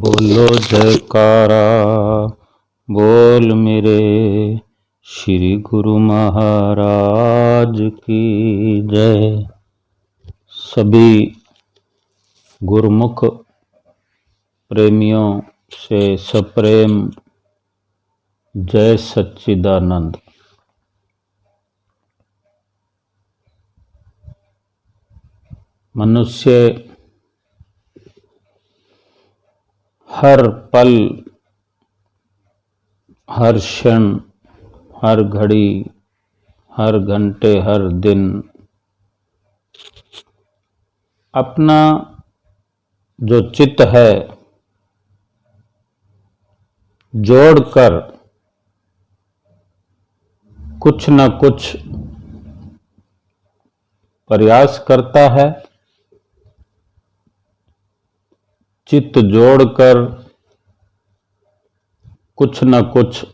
बोलो जयकारा बोल मेरे श्री गुरु महाराज की जय। सभी गुरुमुख प्रेमियों से सप्रेम जय सच्चिदानंद। मनुष्य हर पल, हर क्षण, हर घड़ी, हर घंटे, हर दिन अपना जो चित्त है जोड़कर कुछ न कुछ प्रयास करता है। चित्त जोड़कर कुछ न कुछ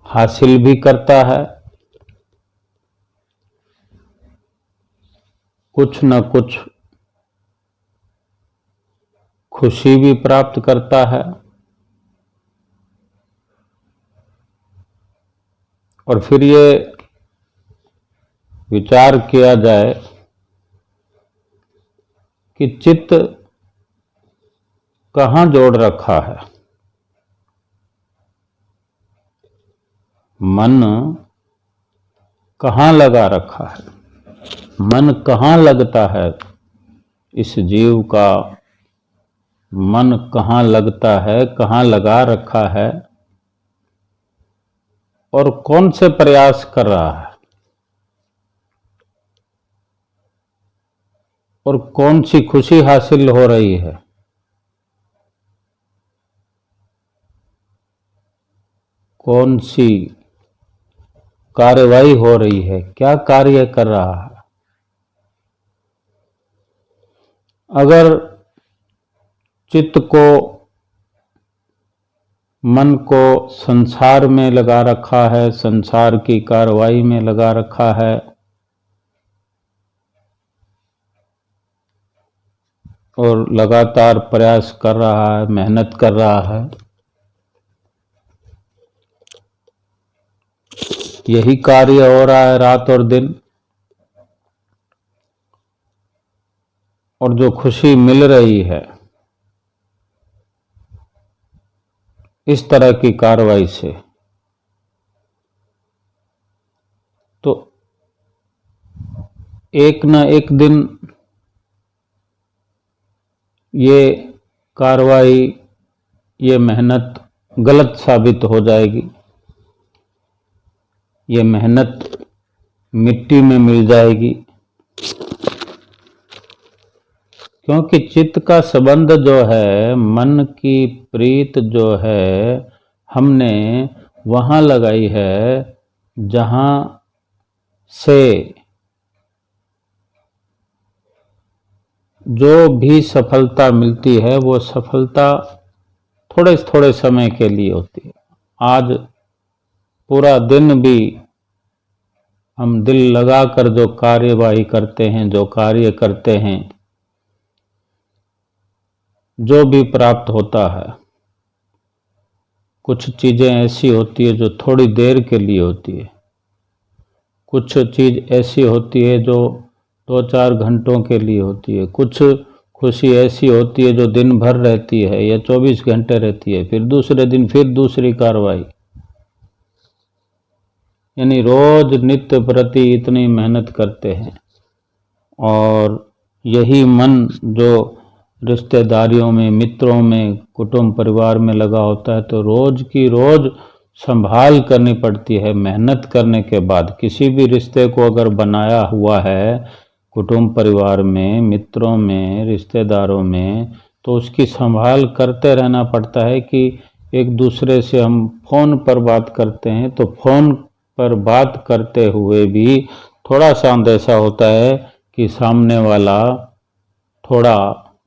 हासिल भी करता है, कुछ न कुछ खुशी भी प्राप्त करता है। और फिर ये विचार किया जाए कि चित्त कहाँ जोड़ रखा है, मन कहाँ लगा रखा है, मन कहाँ लगता है, इस जीव का मन कहाँ लगता है, कहाँ लगा रखा है और कौन से प्रयास कर रहा है और कौन सी खुशी हासिल हो रही है। कौन सी कार्यवाही हो रही है, क्या कार्य कर रहा है। अगर चित्त को, मन को संसार में लगा रखा है, संसार की कार्यवाही में लगा रखा है और लगातार प्रयास कर रहा है, मेहनत कर रहा है, यही कार्य हो रहा है रात और दिन, और जो खुशी मिल रही है इस तरह की कार्रवाई से, तो एक न एक दिन ये कार्रवाई, ये मेहनत गलत साबित हो जाएगी। ये मेहनत मिट्टी में मिल जाएगी, क्योंकि चित्त का संबंध जो है, मन की प्रीत जो है, हमने वहाँ लगाई है जहाँ से जो भी सफलता मिलती है वो सफलता थोड़े थोड़े समय के लिए होती है। आज पूरा दिन भी हम दिल लगाकर जो कार्यवाही करते हैं, जो कार्य करते हैं, जो भी प्राप्त होता है, कुछ चीज़ें ऐसी होती है जो थोड़ी देर के लिए होती है, कुछ चीज़ ऐसी होती है जो 2-4 घंटों के लिए होती है, कुछ खुशी ऐसी होती है जो दिन भर रहती है या 24 घंटे रहती है, फिर दूसरे दिन फिर दूसरी कार्रवाई। यानी रोज नित्य प्रति इतनी मेहनत करते हैं और यही मन जो रिश्तेदारियों में, मित्रों में, कुटुंब परिवार में लगा होता है, तो रोज की रोज संभाल करनी पड़ती है। मेहनत करने के बाद किसी भी रिश्ते को अगर बनाया हुआ है कुटुंब परिवार में, मित्रों में, रिश्तेदारों में, तो उसकी संभाल करते रहना पड़ता है। कि एक दूसरे से हम फोन पर बात करते हैं तो फोन पर बात करते हुए भी थोड़ा सा अंदेशा होता है कि सामने वाला थोड़ा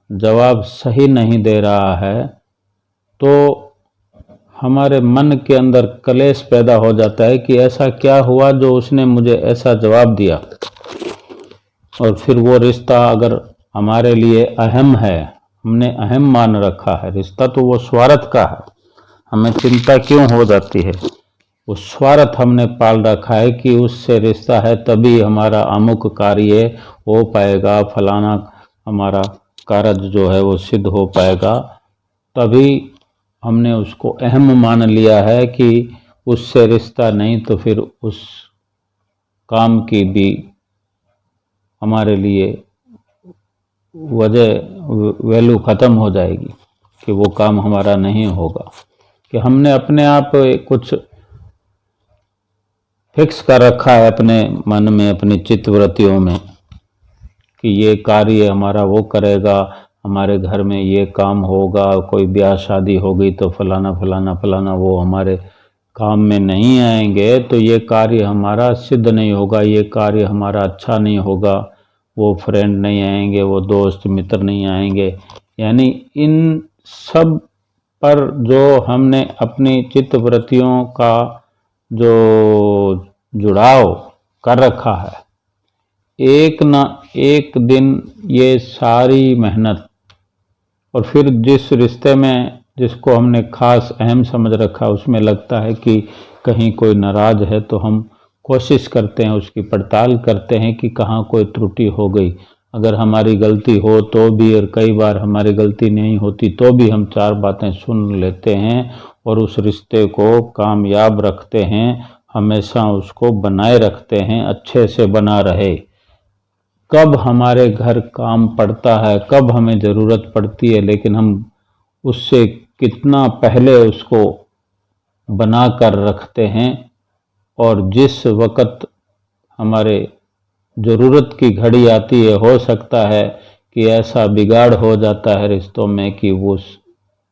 जवाब सही नहीं दे रहा है, तो हमारे मन के अंदर कलेश पैदा हो जाता है कि ऐसा क्या हुआ जो उसने मुझे ऐसा जवाब दिया। और फिर वो रिश्ता अगर हमारे लिए अहम है, हमने अहम मान रखा है। रिश्ता तो वो स्वार्थ का है, हमें चिंता क्यों हो जाती है? वो स्वार्थ हमने पाल रखा है कि उससे रिश्ता है तभी हमारा अमुक कार्य हो पाएगा, फलाना हमारा कार्य जो है वो सिद्ध हो पाएगा। तभी हमने उसको अहम मान लिया है कि उससे रिश्ता नहीं तो फिर उस काम की भी हमारे लिए वैल्यू ख़त्म हो जाएगी कि वो काम हमारा नहीं होगा। कि हमने अपने आप कुछ फिक्स कर रखा है अपने मन में, अपनी चित्तवृत्तियों में कि ये कार्य हमारा वो करेगा, हमारे घर में ये काम होगा, कोई ब्याह शादी होगी तो फलाना फलाना फलाना वो हमारे काम में नहीं आएंगे तो ये कार्य हमारा सिद्ध नहीं होगा, ये कार्य हमारा अच्छा नहीं होगा, वो फ्रेंड नहीं आएंगे, वो दोस्त मित्र नहीं आएंगे। यानी इन सब पर जो हमने अपनी चित्तवृत्तियों का जो जुड़ाव कर रखा है, एक न एक दिन ये सारी मेहनत, और फिर जिस रिश्ते में जिसको हमने खास अहम समझ रखा उसमें लगता है कि कहीं कोई नाराज है तो हम कोशिश करते हैं, उसकी पड़ताल करते हैं कि कहाँ कोई त्रुटि हो गई। अगर हमारी गलती हो तो भी, और कई बार हमारी गलती नहीं होती तो भी हम चार बातें सुन लेते हैं और उस रिश्ते को कामयाब रखते हैं, हमेशा उसको बनाए रखते हैं, अच्छे से बना रहे। कब हमारे घर काम पड़ता है, कब हमें ज़रूरत पड़ती है, लेकिन हम उससे कितना पहले उसको बना कर रखते हैं। और जिस वक़्त हमारे ज़रूरत की घड़ी आती है, हो सकता है कि ऐसा बिगाड़ हो जाता है रिश्तों में कि वो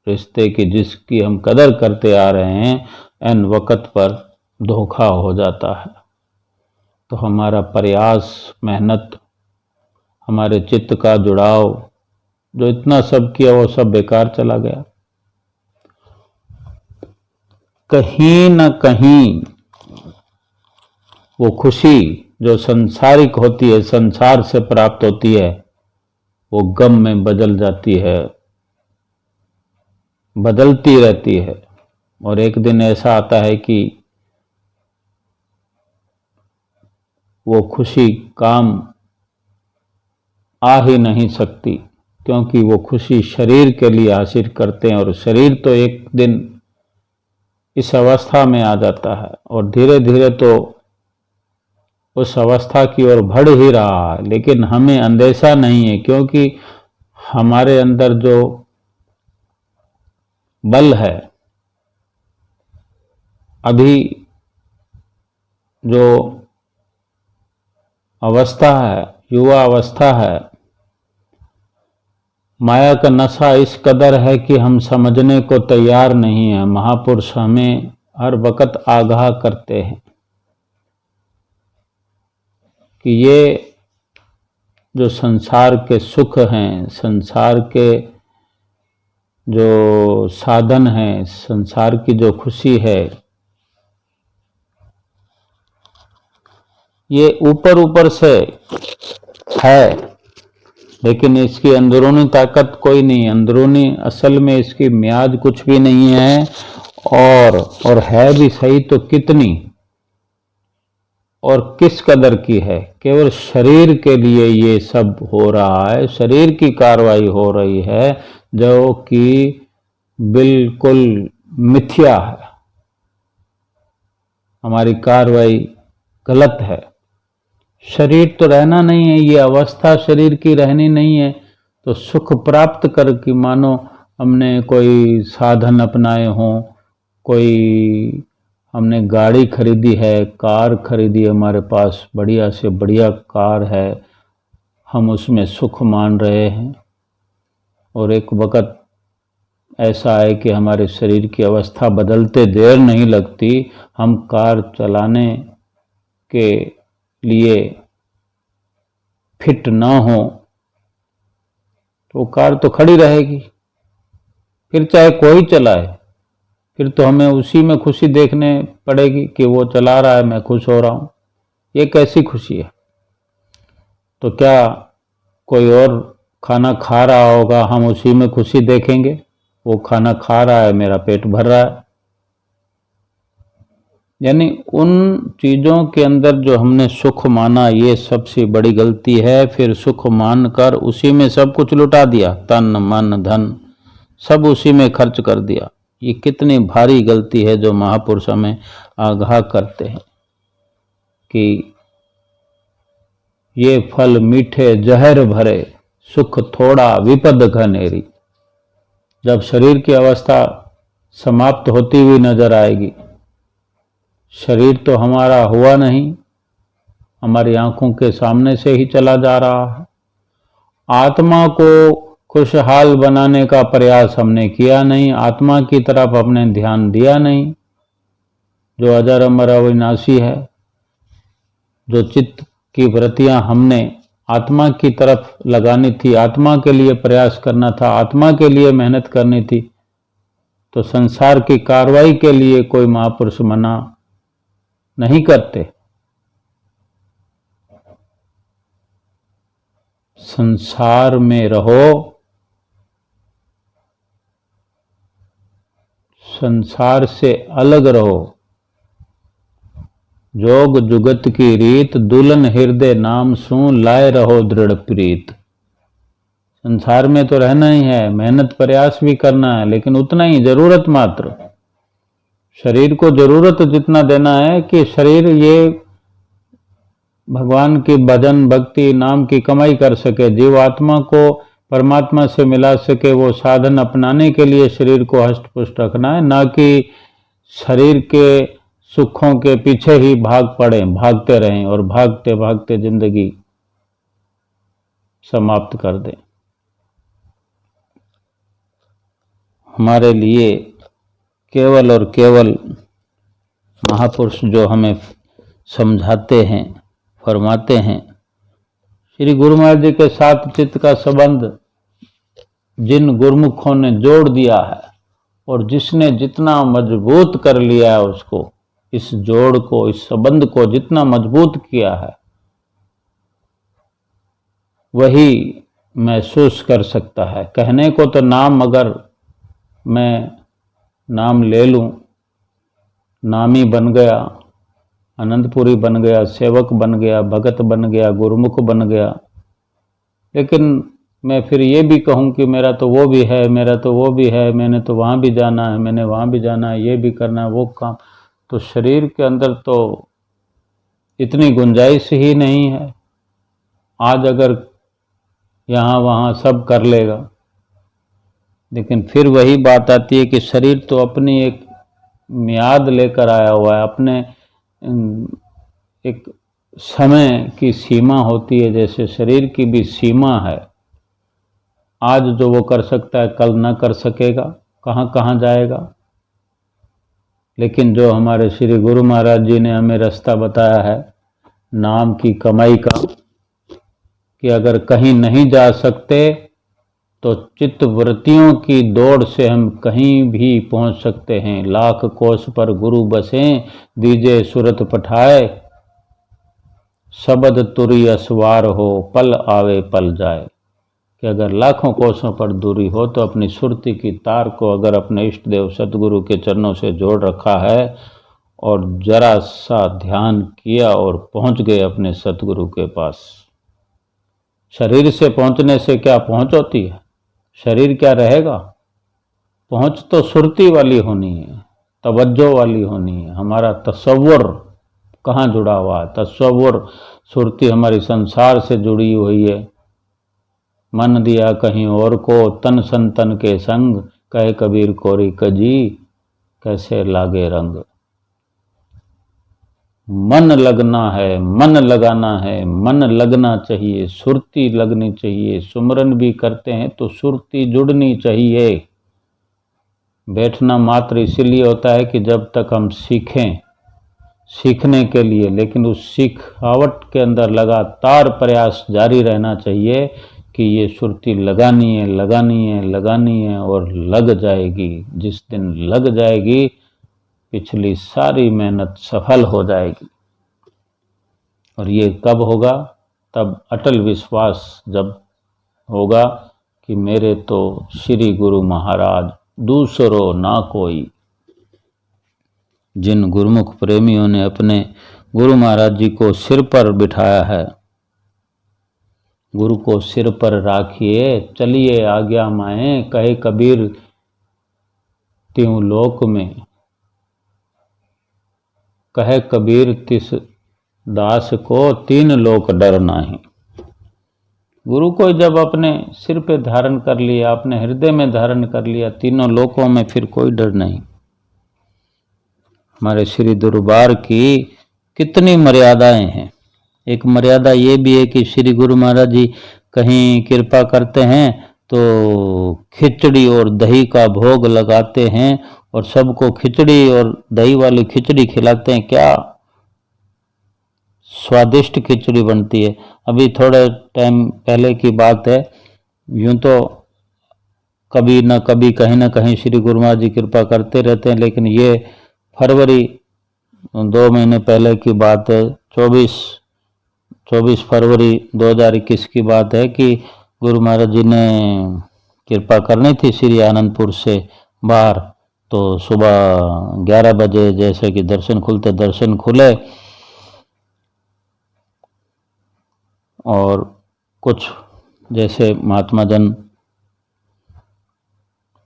रिश्ते की जिसकी हम कदर करते आ रहे हैं ऐन वक़्त पर धोखा हो जाता है। तो हमारा प्रयास, मेहनत, हमारे चित्त का जुड़ाव, जो इतना सब किया वो सब बेकार चला गया। कहीं न कहीं वो खुशी जो संसारिक होती है, संसार से प्राप्त होती है, वो गम में बदल जाती है, बदलती रहती है। और एक दिन ऐसा आता है कि वो खुशी काम आ ही नहीं सकती, क्योंकि वो खुशी शरीर के लिए हासिल करते हैं और शरीर तो एक दिन इस अवस्था में आ जाता है और धीरे धीरे तो उस अवस्था की ओर बढ़ ही रहा है, लेकिन हमें अंदेशा नहीं है क्योंकि हमारे अंदर जो बल है, अभी जो अवस्था है, युवा अवस्था है, माया का नशा इस कदर है कि हम समझने को तैयार नहीं है। महापुरुष हमें हर वक्त आगाह करते हैं कि ये जो संसार के सुख हैं, संसार के जो साधन हैं, संसार की जो खुशी है, ये ऊपर ऊपर से है, लेकिन इसकी अंदरूनी ताकत कोई नहीं, अंदरूनी असल में इसकी म्याद कुछ भी नहीं है। और है भी सही तो कितनी और किस कदर की है। केवल शरीर के लिए ये सब हो रहा है, शरीर की कार्रवाई हो रही है जो कि बिल्कुल मिथ्या है, हमारी कार्रवाई गलत है। शरीर तो रहना नहीं है, ये अवस्था शरीर की रहनी नहीं है। तो सुख प्राप्त कर कि मानो हमने कोई साधन अपनाए हों, कोई हमने गाड़ी खरीदी है, कार खरीदी, हमारे पास बढ़िया से बढ़िया कार है, हम उसमें सुख मान रहे हैं। और एक वक़्त ऐसा है कि हमारे शरीर की अवस्था बदलते देर नहीं लगती, हम कार चलाने के लिए फिट ना हो तो कार तो खड़ी रहेगी, फिर चाहे कोई चलाए, फिर तो हमें उसी में खुशी देखने पड़ेगी कि वो चला रहा है, मैं खुश हो रहा हूँ। ये कैसी खुशी है? तो क्या कोई और खाना खा रहा होगा, हम उसी में खुशी देखेंगे। वो खाना खा रहा है, मेरा पेट भर रहा है। यानी उन चीज़ों के अंदर जो हमने सुख माना, ये सबसे बड़ी गलती है। फिर सुख मानकर उसी में सब कुछ लुटा दिया, तन मन धन सब उसी में खर्च कर दिया। ये कितनी भारी गलती है जो महापुरुष हमें आगाह करते हैं कि ये फल मीठे जहर भरे, सुख थोड़ा विपद घनेरी। जब शरीर की अवस्था समाप्त होती हुई नजर आएगी, शरीर तो हमारा हुआ नहीं, हमारी आंखों के सामने से ही चला जा रहा है। आत्मा को खुशहाल बनाने का प्रयास हमने किया नहीं, आत्मा की तरफ हमने ध्यान दिया नहीं, जो अजर अमर अविनाशी है। जो चित्त की वृत्तियां हमने आत्मा की तरफ लगानी थी, आत्मा के लिए प्रयास करना था, आत्मा के लिए मेहनत करनी थी, तो संसार की कार्रवाई के लिए कोई महापुरुष मना नहीं करते। संसार में रहो, संसार से अलग रहो। जोग जुगत की रीत, दुल्हन हृदय नाम सू, लाए रहो दृढ़ प्रीत। संसार में तो रहना ही है, मेहनत प्रयास भी करना है, लेकिन उतना ही, जरूरत मात्र। शरीर को जरूरत जितना देना है कि शरीर ये भगवान की भजन भक्ति नाम की कमाई कर सके, जीव आत्मा को परमात्मा से मिला सके। वो साधन अपनाने के लिए शरीर को हष्ट पुष्ट रखना है, ना कि शरीर के सुखों के पीछे ही भाग पड़े, भागते रहें और भागते भागते जिंदगी समाप्त कर दें। हमारे लिए केवल और केवल महापुरुष जो हमें समझाते हैं, फरमाते हैं, श्री गुरु महाराज जी के साथ चित्त का संबंध जिन गुरुमुखों ने जोड़ दिया है और जिसने जितना मजबूत कर लिया है उसको, इस जोड़ को, इस संबंध को जितना मजबूत किया है, वही महसूस कर सकता है। कहने को तो नाम, अगर मैं नाम ले लूं, नामी बन गया, आनंदपुरी बन गया, सेवक बन गया, भगत बन गया, गुरुमुख बन गया, लेकिन मैं फिर ये भी कहूँ कि मेरा तो वो भी है, मेरा तो वो भी है, मैंने तो वहाँ भी जाना है, मैंने वहाँ भी जाना है, ये भी करना है, वो काम, तो शरीर के अंदर तो इतनी गुंजाइश ही नहीं है। आज अगर यहाँ वहाँ सब कर लेगा, लेकिन फिर वही बात आती है कि शरीर तो अपनी एक मियाद लेकर आया हुआ है, अपने एक समय की सीमा होती है, जैसे शरीर की भी सीमा है। आज जो वो कर सकता है कल ना कर सकेगा, कहाँ कहाँ जाएगा। लेकिन जो हमारे श्री गुरु महाराज जी ने हमें रास्ता बताया है नाम की कमाई का, कि अगर कहीं नहीं जा सकते तो चित्त वृत्तियों की दौड़ से हम कहीं भी पहुंच सकते हैं। लाख कोस पर गुरु बसें, दीजे सुरत पठाए, शब्द तुरी असवार हो, पल आवे पल जाए। कि अगर लाखों कोसों पर दूरी हो तो अपनी सुरती की तार को अगर अपने इष्ट देव सतगुरु के चरणों से जोड़ रखा है और जरा सा ध्यान किया और पहुंच गए अपने सतगुरु के पास। शरीर से पहुंचने से क्या पहुंच होती है? शरीर क्या रहेगा? पहुंच तो सुरती वाली होनी है, तवज्जो वाली होनी है। हमारा तस्वुर कहाँ जुड़ा हुआ है? तस्वुर, सुरती हमारी संसार से जुड़ी हुई है। मन दिया कहीं और को, तन संतन के संग, कहे कबीर कोरी कजी, कैसे लागे रंग। मन लगना है, मन लगाना है, मन लगना चाहिए, सुरती लगनी चाहिए। सुमरन भी करते हैं तो सुरती जुड़नी चाहिए। बैठना मात्र इसीलिए होता है कि जब तक हम सीखें, सीखने के लिए, लेकिन उस सीखावट के अंदर लगातार प्रयास जारी रहना चाहिए कि ये सुरती लगानी है, लगानी है, लगानी है, और लग जाएगी। जिस दिन लग जाएगी पिछली सारी मेहनत सफल हो जाएगी। और ये कब होगा? तब अटल विश्वास जब होगा कि मेरे तो श्री गुरु महाराज दूसरो ना कोई। जिन गुरुमुख प्रेमियों ने अपने गुरु महाराज जी को सिर पर बिठाया है, गुरु को सिर पर राखिए चलिए आज्ञा माए, कहे कबीर त्यों लोक में, कहे कबीर तिस दास को तीन लोक डर नाही। गुरु को जब अपने सिर पे धारण कर लिया, अपने हृदय में धारण कर लिया, तीनों लोकों में फिर कोई डर नहीं। हमारे श्री दरबार की कितनी मर्यादाएं हैं। एक मर्यादा ये भी है कि श्री गुरु महाराज जी कहीं कृपा करते हैं तो खिचड़ी और दही का भोग लगाते हैं और सबको खिचड़ी और दही वाली खिचड़ी खिलाते हैं। क्या स्वादिष्ट खिचड़ी बनती है। अभी थोड़े टाइम पहले की बात है, यूं तो कभी न कभी कहीं ना कहीं श्री गुरु महाराज जी कृपा करते रहते हैं, लेकिन ये फरवरी 2 महीने पहले की बात है, 24 फरवरी 2021 की बात है कि गुरु महाराज जी ने कृपा करनी थी श्री आनंदपुर से बाहर। तो सुबह 11 बजे जैसे कि दर्शन खुले और कुछ जैसे महात्मा जन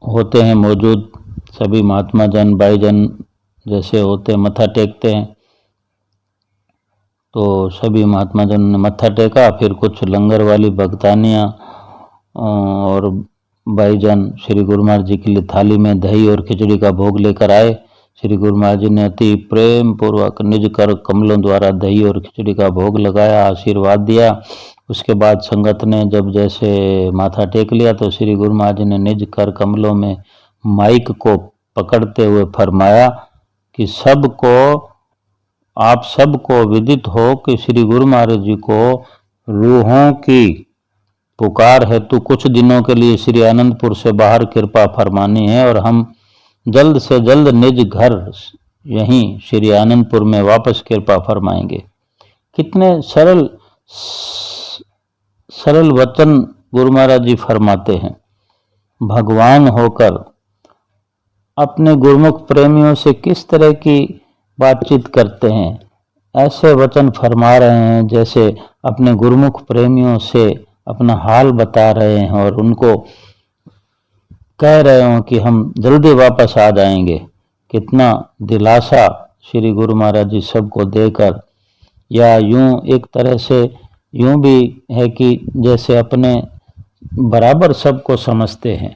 होते हैं मौजूद, सभी महात्मा जन भाई जन जैसे होते हैं मत्था टेकते हैं, तो सभी महात्मा जन ने मत्था टेका। फिर कुछ लंगर वाली भक्तानियाँ और भाईजान श्री गुरु महाराज जी के लिए थाली में दही और खिचड़ी का भोग लेकर आए। श्री गुरु महाराज जी ने अति प्रेम पूर्वक निज कर कमलों द्वारा दही और खिचड़ी का भोग लगाया, आशीर्वाद दिया। उसके बाद संगत ने जब जैसे माथा टेक लिया तो श्री गुरु महाराज जी ने निज कर कमलों में माइक को पकड़ते हुए फरमाया कि आप सबको विदित हो कि श्री गुरु महाराज जी को रूहों की पुकार हेतु कुछ दिनों के लिए श्री आनंदपुर से बाहर कृपा फरमानी है और हम जल्द से जल्द निज घर यहीं श्री आनंदपुर में वापस कृपा फरमाएंगे। कितने सरल वचन गुरु महाराज जी फरमाते हैं। भगवान होकर अपने गुरुमुख प्रेमियों से किस तरह की बातचीत करते हैं, ऐसे वचन फरमा रहे हैं जैसे अपने गुरुमुख प्रेमियों से अपना हाल बता रहे हैं और उनको कह रहे हो कि हम जल्दी वापस आ जाएंगे। कितना दिलासा श्री गुरु महाराज जी सबको देकर, या यूं एक तरह से यूं भी है कि जैसे अपने बराबर सबको समझते हैं,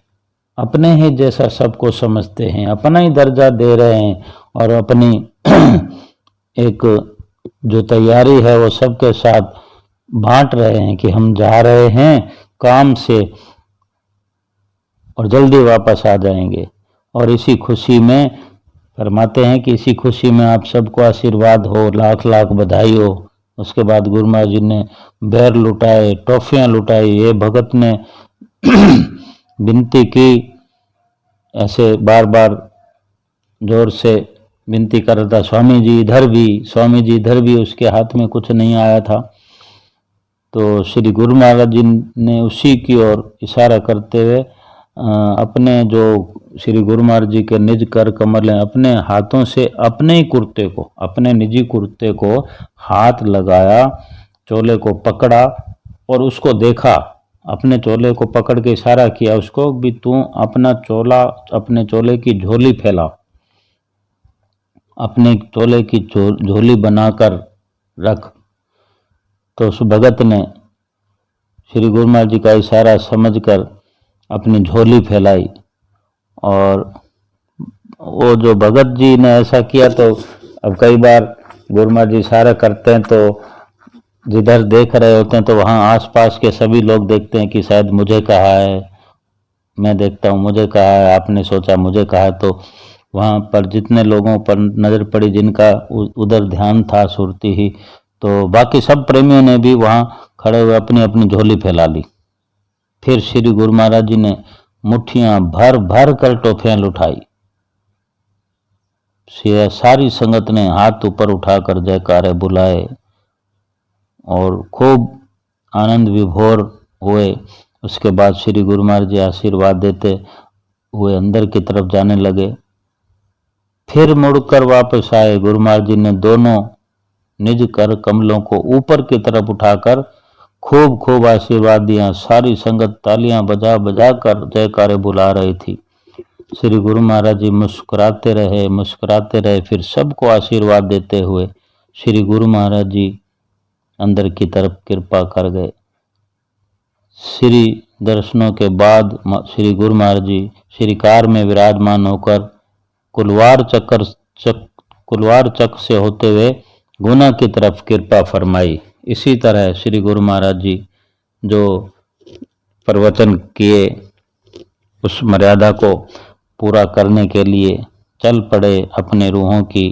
अपने ही जैसा सबको समझते हैं, अपना ही दर्जा दे रहे हैं और अपनी एक जो तैयारी है वो सबके साथ बांट रहे हैं कि हम जा रहे हैं काम से और जल्दी वापस आ जाएंगे। और इसी खुशी में फरमाते हैं कि इसी खुशी में आप सबको आशीर्वाद हो, लाख लाख बधाई हो। उसके बाद गुरु महाराज जी ने बैर लुटाए, टॉफियाँ लुटाई। ये भगत ने विनती की, ऐसे बार बार जोर से विनती कर रहा था, स्वामी जी इधर भी। उसके हाथ में कुछ नहीं आया था। तो श्री गुरु महाराज जी ने उसी की ओर इशारा करते हुए अपने जो श्री गुरु महाराज जी के निज कर कमल हैं, अपने हाथों से अपने ही कुर्ते को, अपने निजी कुर्ते को हाथ लगाया, चोले को पकड़ा और उसको देखा। अपने चोले को पकड़ के इशारा किया उसको भी, तू अपना चोला, अपने चोले की झोली फैला, अपने चोले की झोली बनाकर रख। तो उस भगत ने श्री गुरु महाराज जी का इशारा समझकर अपनी झोली फैलाई और वो जो भगत जी ने ऐसा किया। तो अब कई बार गुरु महाराज जी इशारा करते हैं तो जिधर देख रहे होते हैं तो वहाँ आसपास के सभी लोग देखते हैं कि शायद मुझे कहा है, मैं देखता हूँ मुझे कहा है, आपने सोचा मुझे कहा है। तो वहाँ पर जितने लोगों पर नज़र पड़ी, जिनका उधर ध्यान था सुरती ही, तो बाकी सब प्रेमियों ने भी वहाँ खड़े हुए अपनी अपनी झोली फैला ली। फिर श्री गुरु महाराज जी ने मुट्ठियां भर भर कर टोफियां लुटाई। सारी संगत ने हाथ ऊपर उठाकर जयकारे बुलाए और खूब आनंद विभोर हुए। उसके बाद श्री गुरु महाराज जी आशीर्वाद देते हुए अंदर की तरफ जाने लगे। फिर मुड़कर वापस आए। गुरु महाराज जी ने दोनों निज कर कमलों को ऊपर की तरफ उठाकर खूब खूब आशीर्वाद दिया। सारी संगत तालियां बजा बजा कर जयकारे बुला रही थी। श्री गुरु महाराज जी मुस्कुराते रहे। फिर सबको आशीर्वाद देते हुए श्री गुरु महाराज जी अंदर की तरफ कृपा कर गए। श्री दर्शनों के बाद श्री गुरु महाराज जी श्री कार में विराजमान होकर कुलवार चक से होते हुए गुना की तरफ कृपा फरमाई। इसी तरह श्री गुरु महाराज जी जो प्रवचन किए उस मर्यादा को पूरा करने के लिए चल पड़े अपने रूहों की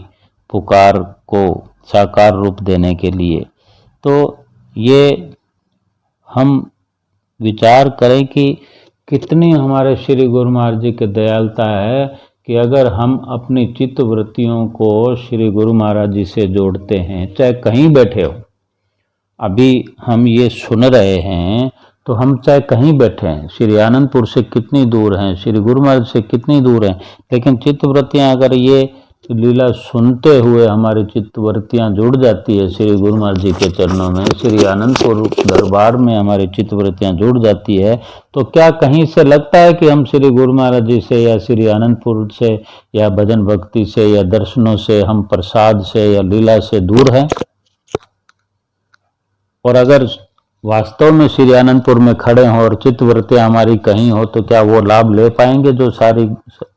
पुकार को साकार रूप देने के लिए। तो ये हम विचार करें कि कितनी हमारे श्री गुरु महाराज जी की दयालुता है कि अगर हम अपनी चित्त वृत्तियों को श्री गुरु महाराज जी से जोड़ते हैं, चाहे कहीं बैठे हो, अभी हम ये सुन रहे हैं तो हम चाहे कहीं बैठे हैं, श्री आनंदपुर से कितनी दूर हैं, श्री गुरु महाराज से कितनी दूर हैं, लेकिन चित्तवृत्तियां अगर ये लीला सुनते हुए हमारी चित्तवृत्तियां जुड़ जाती है श्री गुरु महाराज जी के चरणों में, श्री आनंदपुर दरबार में हमारी चित्तवृत्तियां जुड़ जाती है, तो क्या कहीं से लगता है कि हम श्री गुरु महाराज जी से या श्री आनंदपुर से या भजन भक्ति से या दर्शनों से, हम प्रसाद से या लीला से दूर हैं? और अगर वास्तव में श्री आनंदपुर में खड़े हों और चित्तवृत्तियां हमारी कहीं हो तो क्या वो लाभ ले पाएंगे जो सारी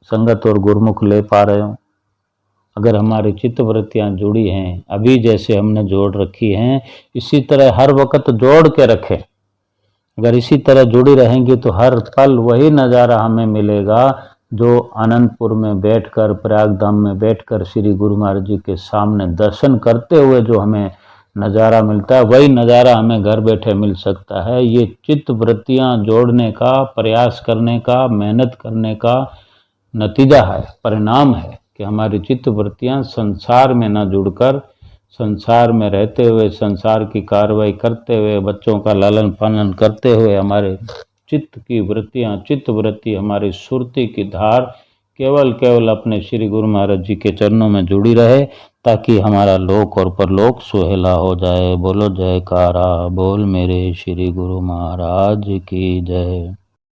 संगत और गुरुमुख ले पा रहे हो? अगर हमारी चित्तवृत्तियां जुड़ी हैं, अभी जैसे हमने जोड़ रखी हैं, इसी तरह हर वक्त जोड़ के रखें। अगर इसी तरह जुड़ी रहेंगी तो हर पल वही नज़ारा हमें मिलेगा जो आनंदपुर में बैठकर, प्रयाग धाम में बैठकर श्री गुरु महाराज जी के सामने दर्शन करते हुए जो हमें नज़ारा मिलता है, वही नज़ारा हमें घर बैठे मिल सकता है। ये चित्त वृत्तियाँ जोड़ने का, प्रयास करने का, मेहनत करने का नतीजा है, परिणाम है कि हमारी चित्त वृत्तियाँ संसार में न जुड़कर, संसार में रहते हुए, संसार की कार्रवाई करते हुए, बच्चों का लालन पालन करते हुए हमारे चित्त की वृत्तियाँ, चित्त वृत्ति हमारी सुरती की धार केवल अपने श्री गुरु महाराज जी के चरणों में जुड़ी रहे, ताकि हमारा लोक और परलोक सुहेला हो जाए। बोलो जयकारा बोल मेरे श्री गुरु महाराज की जय।